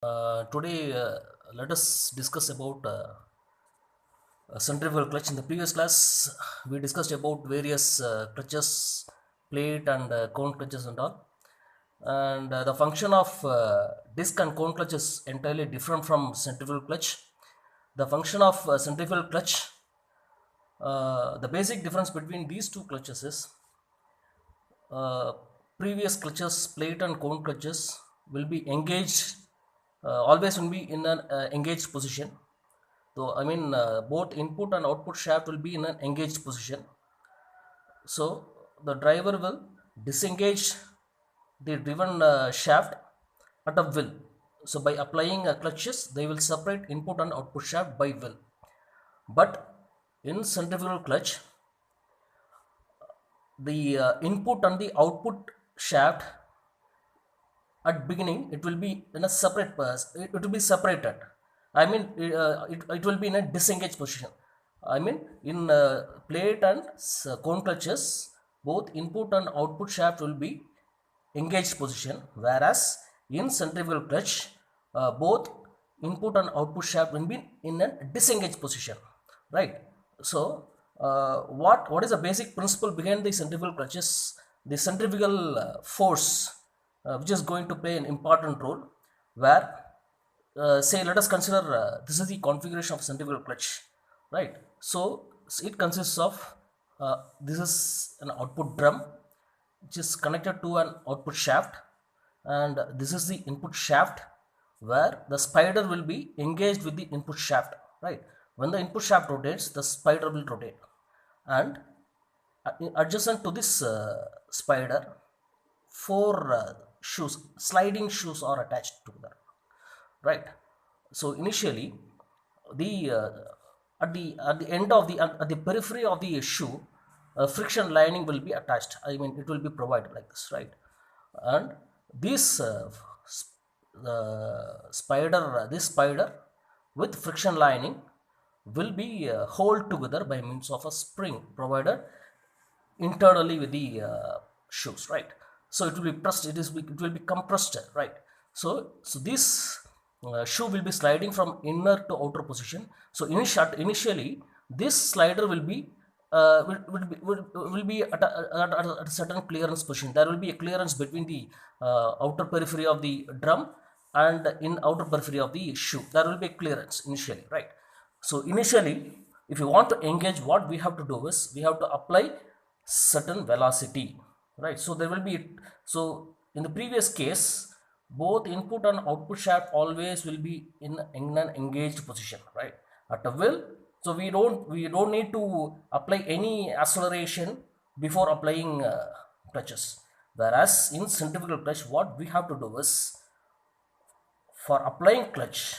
Today, let us discuss about centrifugal clutch. In the previous class, we discussed about various clutches, plate and cone clutches and all. And the function of disc and cone clutch is entirely different from centrifugal clutch. The function of centrifugal clutch, the basic difference between these two clutches is uh, previous clutches, plate and cone clutches will be engaged, always will be in an engaged position. So both input and output shaft will be in an engaged position. So the driver will disengage the driven shaft at a will. So by applying clutches, they will separate input and output shaft by will. But in centrifugal clutch, the input and the output shaft at beginning it will be in a separate it will be separated. It will be in a disengaged position. In plate and cone clutches, both input and output shaft will be engaged position, whereas in centrifugal clutch, both input and output shaft will be in a disengaged position, right? So what is the basic principle behind the centrifugal clutches? The centrifugal force, which is going to play an important role, where say let us consider this is the configuration of centrifugal clutch, right? So it consists of this is an output drum which is connected to an output shaft, and this is the input shaft where the spider will be engaged with the input shaft, right? When the input shaft rotates, the spider will rotate, and adjacent to this spider, four shoes, sliding shoes are attached together, right? So initially, the at the end of the at the periphery of the shoe, friction lining will be attached. It will be provided like this, right? And this this spider with friction lining will be hold together by means of a spring provided internally with the shoes, right? So it will be pressed, it will be compressed, right? So this shoe will be sliding from inner to outer position. So initially this slider will be will be at a certain clearance position. There will be a clearance between the outer periphery of the drum and in outer periphery of the shoe. There will be a clearance initially, right? So initially, if you want to engage, what we have to do is we have to apply certain velocity, right? So there will be, so in the previous case, both input and output shaft always will be in an engaged position, right, at a will. So we don't need to apply any acceleration before applying clutches, whereas in centrifugal clutch, what we have to do is, for applying clutch,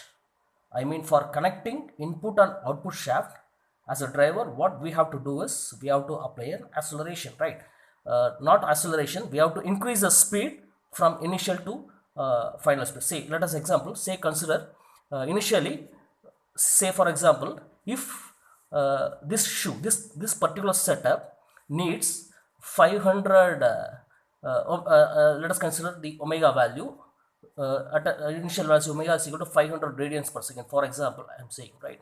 for connecting input and output shaft, as a driver, what we have to do is we have to apply an acceleration, right? Not acceleration, we have to increase the speed from initial to final speed. Say, let us example, say consider initially, say for example, if this shoe, this particular setup needs 500 let us consider the omega value, at initial value omega is equal to 500 radians per second, for example, I am saying, right?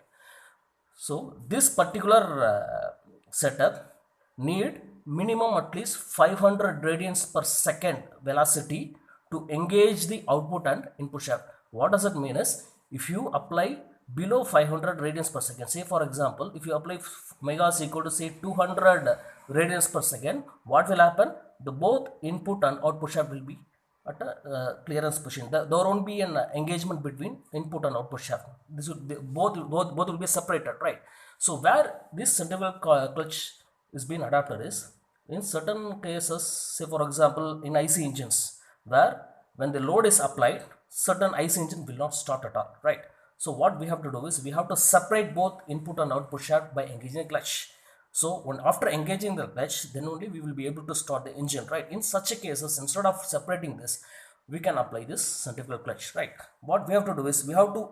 So this particular setup need minimum at least 500 radians per second velocity to engage the output and input shaft. What does it mean is, if you apply below 500 radians per second, say for example, if you apply omega is equal to say 200 radians per second, what will happen? The both input and output shaft will be at a clearance position. There won't be an engagement between input and output shaft. This would be, both will be separated, right? So where this centrifugal clutch is being adapted is in certain cases, say for example in IC engines, where when the load is applied, certain IC engine will not start at all, right? So what we have to do is we have to separate both input and output shaft by engaging the clutch. So when after engaging the clutch, then only we will be able to start the engine, right? In such a cases, instead of separating this, we can apply this centrifugal clutch, right? What we have to do is we have to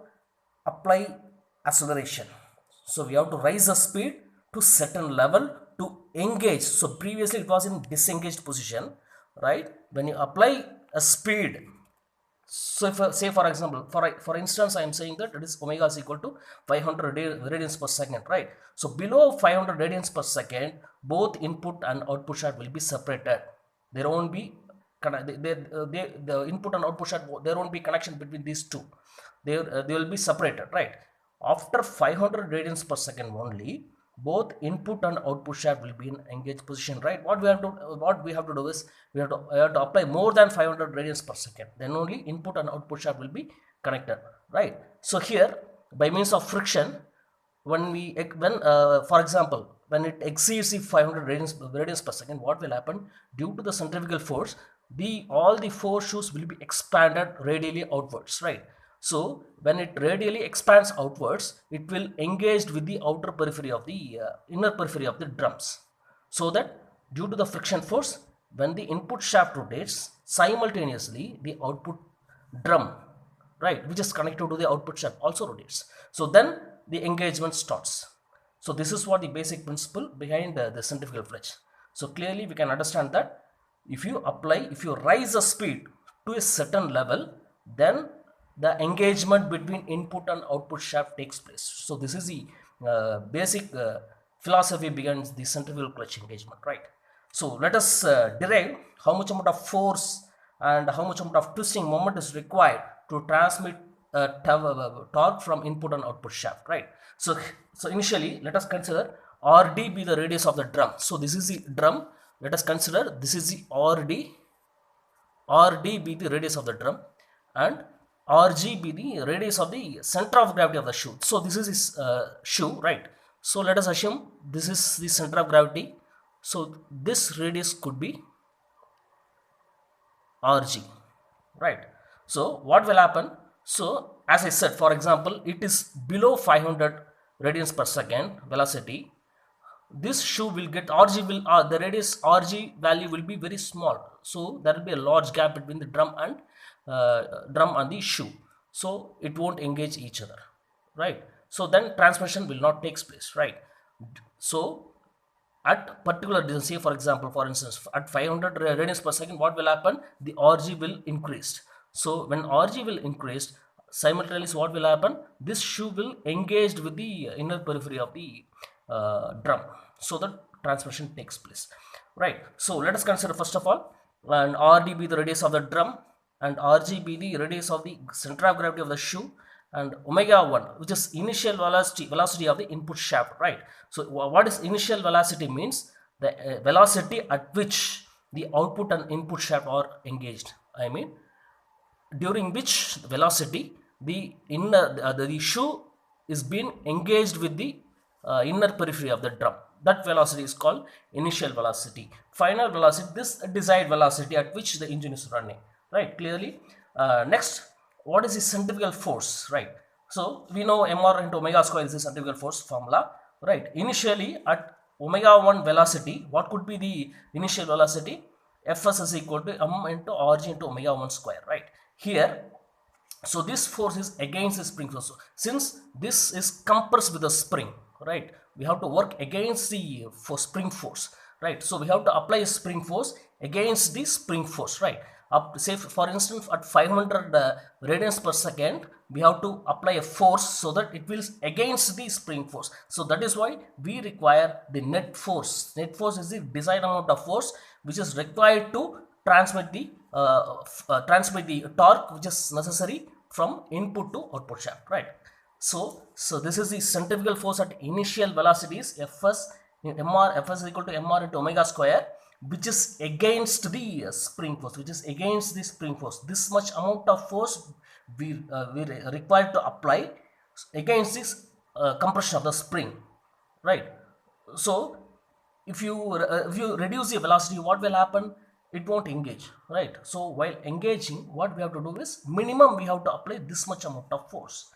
apply acceleration. So we have to raise the speed to certain level to engage. So previously it was in disengaged position, right? When you apply a speed So if say for example, for instance, I am saying that it is omega is equal to 500 radians per second, right? So below 500 radians per second, both input and output shaft will be separated. There won't be the input and output shaft, there won't be connection between these two. They will be separated, right? After 500 radians per second only, both input and output shaft will be in engaged position, right? What we have to do is we have to apply more than 500 radians per second, then only input and output shaft will be connected, right? So here, by means of friction, for example, when it exceeds the 500 radians per second, what will happen? Due to the centrifugal force, all the four shoes will be expanded radially outwards, right? So when it radially expands outwards, it will engage with the outer periphery of the inner periphery of the drums, so that due to the friction force, when the input shaft rotates, simultaneously the output drum, right, which is connected to the output shaft, also rotates. So then the engagement starts. So this is what the basic principle behind the centrifugal fletch. So clearly we can understand that if you raise the speed to a certain level, then the engagement between input and output shaft takes place. So this is the basic philosophy behind the centrifugal clutch engagement, right? So let us derive how much amount of force and how much amount of twisting moment is required to transmit torque from input and output shaft, right? So initially, let us consider RD be the radius of the drum. So this is the drum. Let us consider this is the RD be the radius of the drum, and RG be the radius of the center of gravity of the shoe. So this is his shoe, right? So let us assume this is the center of gravity. So this radius could be RG, right? So what will happen? So as I said, for example, it is below 500 radians per second velocity. This shoe will get the radius RG value will be very small. So there will be a large gap between the drum and the shoe. So it won't engage each other, right? So then transmission will not take place, right? So at particular distance, say for example, for instance, at 500 radians per second, what will happen? The RG will increase. So when RG will increase, simultaneously what will happen? This shoe will engage with the inner periphery of the drum, so that transmission takes place, right? So let us consider first of all, and RD be the radius of the drum, and RG be the radius of the center of gravity of the shoe, and omega 1, which is initial velocity of the input shaft, right? So what is initial velocity? Means the velocity at which the output and input shaft are engaged. I mean, during which velocity the the shoe is being engaged with the inner periphery of the drum. That velocity is called initial velocity. Final velocity, this desired velocity at which the engine is running, right? Clearly. Next, what is the centrifugal force, right? So we know mr into omega square is the centrifugal force formula, right? Initially at omega 1 velocity, what could be the initial velocity? Fs is equal to m into rg into omega 1 square, right? Here, so this force is against the spring force. So since this is compressed with the spring, right, we have to work against the spring force, right? So we have to apply a spring force against the spring force, right? Up, say for instance, at 500 radians per second, we have to apply a force so that it will against the spring force. So that is why we require the net force. Net force is the desired amount of force which is required to transmit the torque which is necessary from input to output shaft, right? So this is the centrifugal force at initial velocities. Fs is equal to mr into omega square, which is against the spring force, This much amount of force we required to apply against this compression of the spring, right? So if you reduce the velocity, what will happen? It won't engage, right? So while engaging, what we have to do is minimum we have to apply this much amount of force.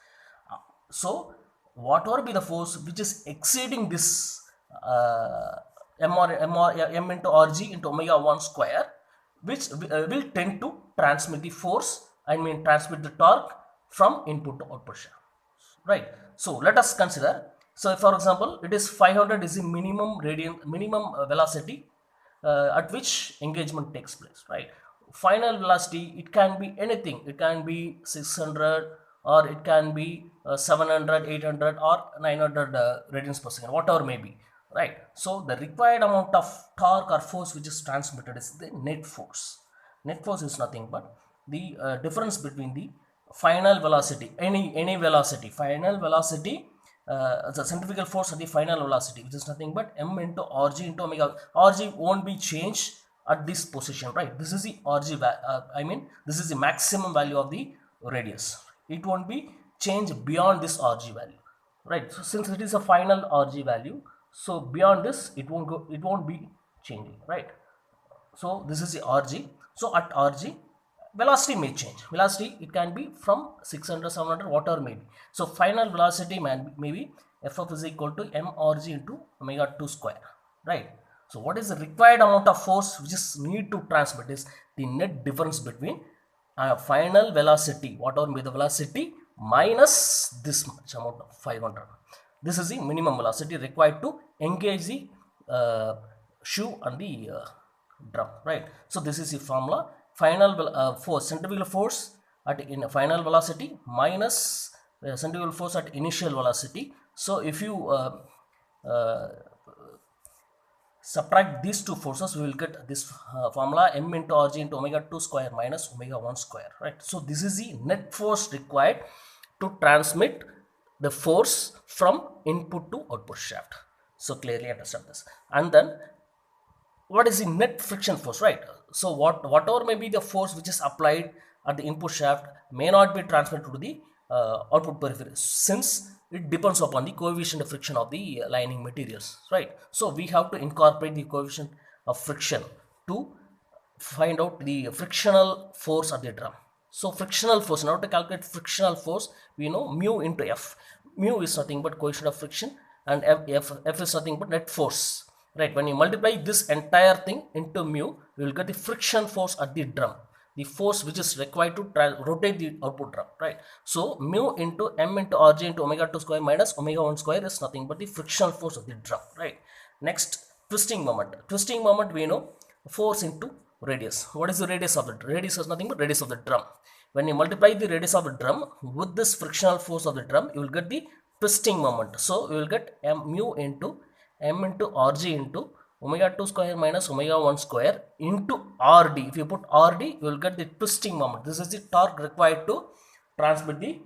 So whatever be the force which is exceeding this m into rg into omega 1 square, which will tend to transmit the force, transmit the torque from input to output shaft, right? So let us consider, so for example, it is 500 is the minimum velocity at which engagement takes place, right? final velocity, it can be anything. It can be 600, or it can be 700, 800, or 900 radians per second, whatever may be, right? So the required amount of torque or force which is transmitted is the net force. Net force is nothing but the difference between the final velocity, any velocity, final velocity, the centrifugal force at the final velocity, which is nothing but m into rg into omega. Rg won't be changed at this position, right? This is the rg I mean, this is the maximum value of the radius. It won't be changed beyond this rg value, right? So since it is a final rg value, so beyond this it won't be changing, right? So this is the rg. So at rg, velocity may change. Velocity, it can be from 600, 700, whatever may be. So final velocity may be f of is equal to mrg into omega 2 square, right? So what is the required amount of force which is need to transmit is the net difference between final velocity, whatever may be the velocity, minus this much amount of 500. This is the minimum velocity required to engage the shoe and the drum, right? So this is the formula. Final force, centrifugal force at in final velocity minus centrifugal force at initial velocity. So if you uh, subtract these two forces, we will get this formula, m into rg into omega 2 square minus omega 1 square, right? So this is the net force required to transmit the force from input to output shaft. So clearly understand this. And then what is the net friction force, right? So whatever may be the force which is applied at the input shaft may not be transmitted to the output periphery, since it depends upon the coefficient of friction of the lining materials, right? So we have to incorporate the coefficient of friction to find out the frictional force at the drum. So frictional force, now to calculate frictional force, we know mu into f. Mu is nothing but coefficient of friction, and f is nothing but net force, right? When you multiply this entire thing into mu, you will get the friction force at the drum, the force which is required to rotate the output drum, right? So mu into m into rg into omega 2 square minus omega 1 square is nothing but the frictional force of the drum, right? Next, twisting moment. Twisting moment, we know force into radius. What is the radius of the radius? Is nothing but radius of the drum. When you multiply the radius of the drum with this frictional force of the drum, you will get the twisting moment. So you will get mu into m into rg into omega 2 square minus omega 1 square into rd. If you put rd, you will get the twisting moment. This is the torque required to transmit the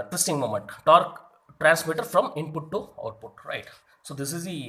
twisting moment, torque transmitter from input to output, right? So this is the